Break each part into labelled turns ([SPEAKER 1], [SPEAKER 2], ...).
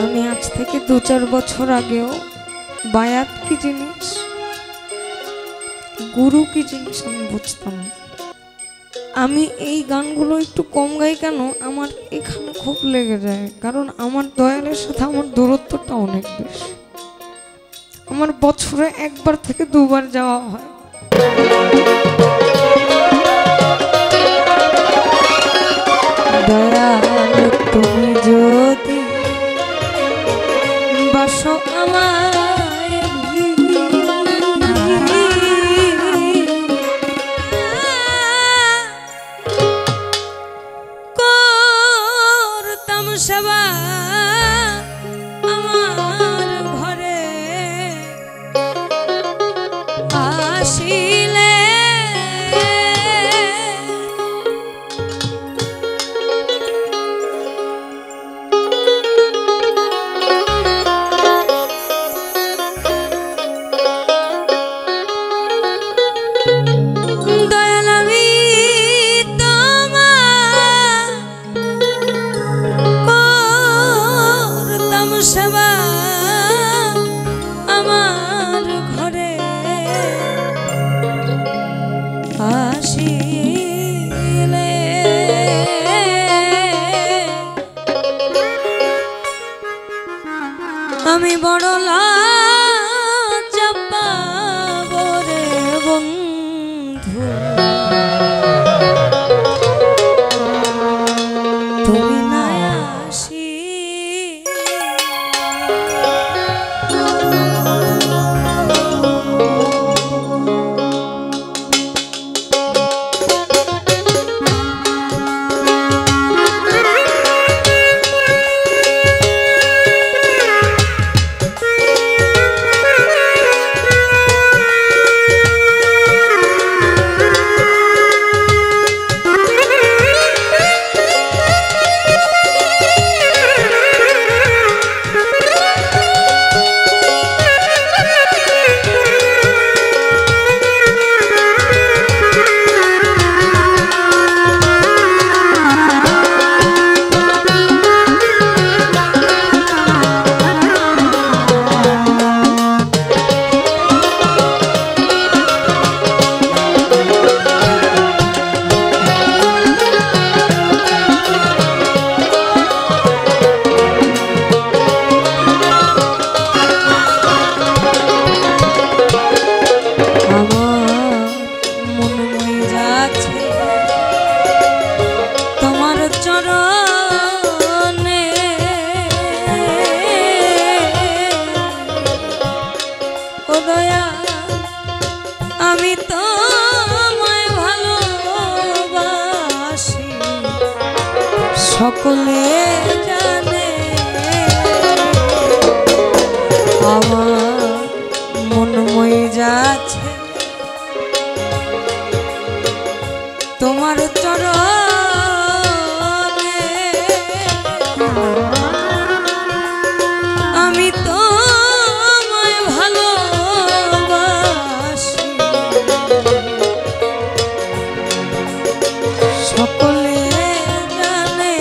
[SPEAKER 1] আমি আজ থেকে 2-4 বছর আগেও বায়াত কি জিনিস, গুরু কি জিনিস আমি বুঝতাম না। আমি এই গানগুলো একটু কম গাই কেন, আমার এখানে খুব লেগে যায়, কারণ আমার দয়ালের সাথে আমার দূরত্বটা অনেক বেশি। আমার বছরে 1বার থেকে 2বার যাওয়া হয়। দয়াল তুমি যদি বাসো আমায়, করতাম সেবা আমার ঘরে আসিলে। সেবা আমার ঘরে আসিলে, আমি বড় লজ্জা পাব রে বন্ধু, তুমি না আসি। আমি তোমায় ভালোবাসি, সকলে জানে আমার মন ময়ে যাচ্ছে তোমার চরণে। আমি তোমায় ভালোবাসি, সকলে জানে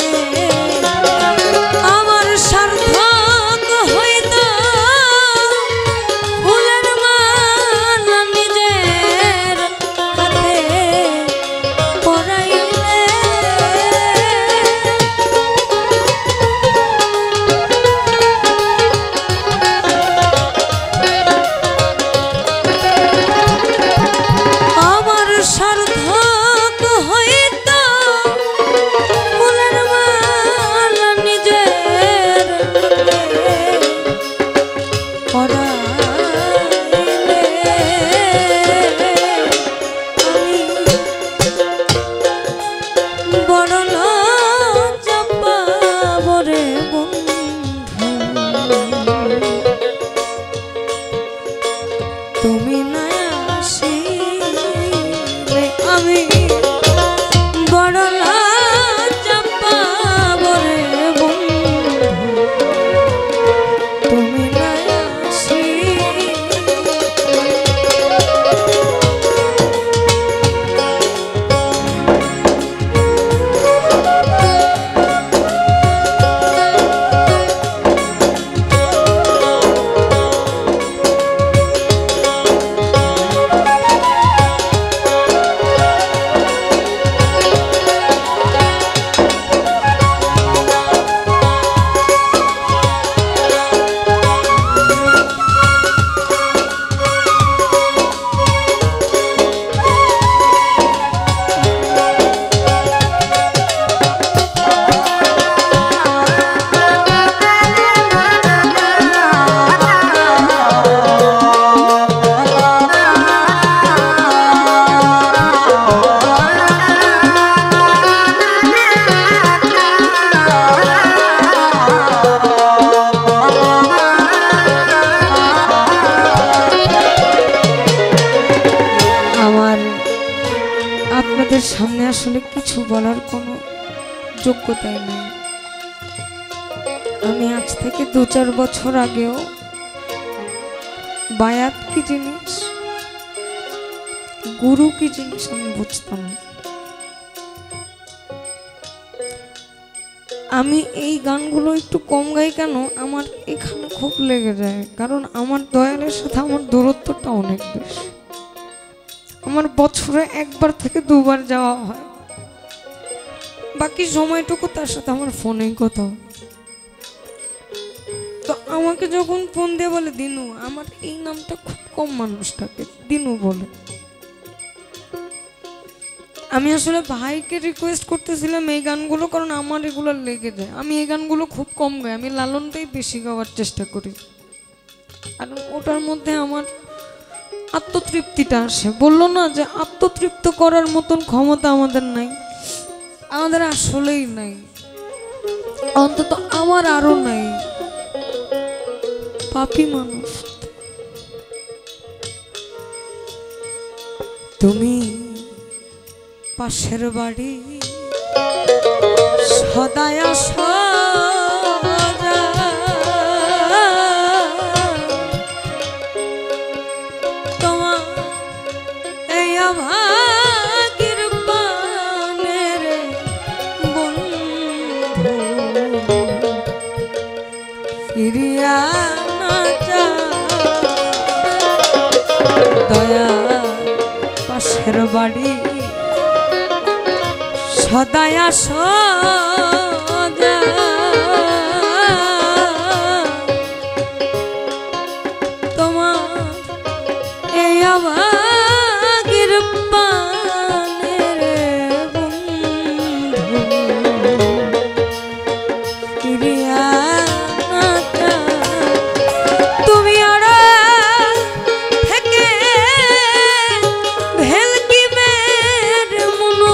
[SPEAKER 1] যোগ্যতাই নেই। আমি আজ থেকে 2-4 বছর আগেও বায়াত কি জিনিস, গুরু কি জিনিস আমি বুঝতাম। আমি এই গানগুলো একটু কম গাই কেন, আমার এখানে খুব লেগে যায়, কারণ আমার দয়ালের সাথে আমার দূরত্বটা অনেক বেশি। আমার বছরে 1বার থেকে 2বার যাওয়া হয়, বাকি সময়টুকু তার সাথে আমার ফোনেই কথা। তো আমাকে যখন ফোন দিয়ে বলে দিনু, আমার এই নামটা খুব কম মানুষটাকে দিনু বলে, আমি আসলে ভাইকে রিকোয়েস্ট করতেছিলাম এই গানগুলো, কারণ আমার এগুলো লেগে যায়। আমি এই গানগুলো খুব কম গাই, আমি লালনটাই বেশি গাওয়ার চেষ্টা করি, আর ওটার মধ্যে আমার আত্মতৃপ্তিটা আসে। বললো না যে আত্মতৃপ্ত করার মতন ক্ষমতা আমাদের নাই, আমাদের আসলেই নাই, অন্তত আমার আরো নাই। পাপী মানুষ তুমি, পাশের বাড়ি সদাই আসো, তোমার এই অভাগীর পানের বন্ধু ফিরিয়া না যায়। দয়া পাশের বাড়ি সদাই আসো, তোমার এই অভাগীর পানের বন্ধু ফিরিয়া না যায়। তুমি আড়াল থেকে ভেলকি মের মনো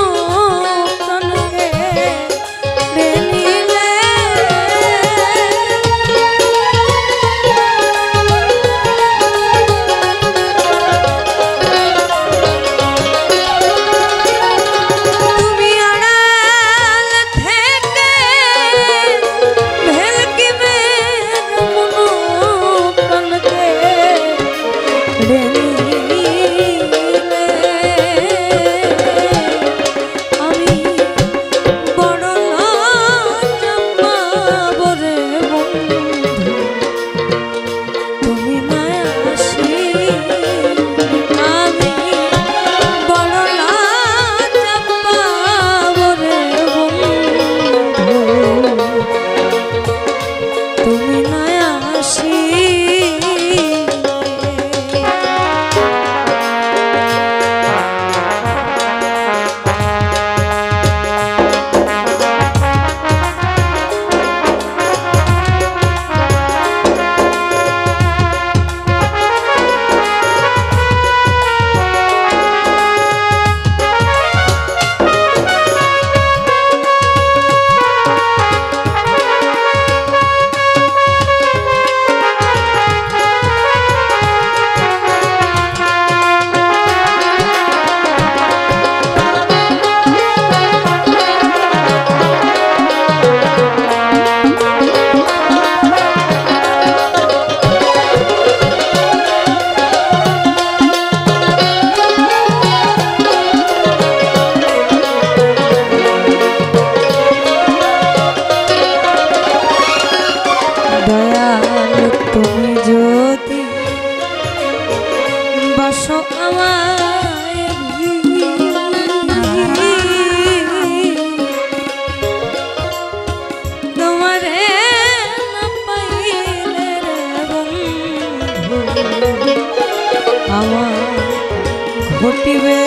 [SPEAKER 1] ঘটিবে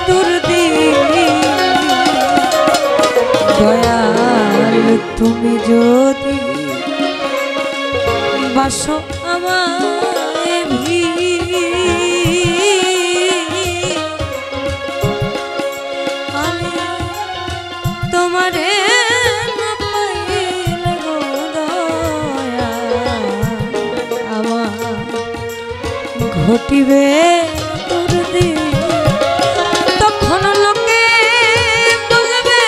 [SPEAKER 1] দুর্দিন। দয়াল তুমি যদি বাসো আমায় আমি তোমারে না পাইলে গো দয়াল আমার ঘটিবে দুর্দিন। তখন লোকে বলবে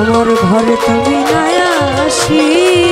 [SPEAKER 1] আমার ঘরে তুমি না আসি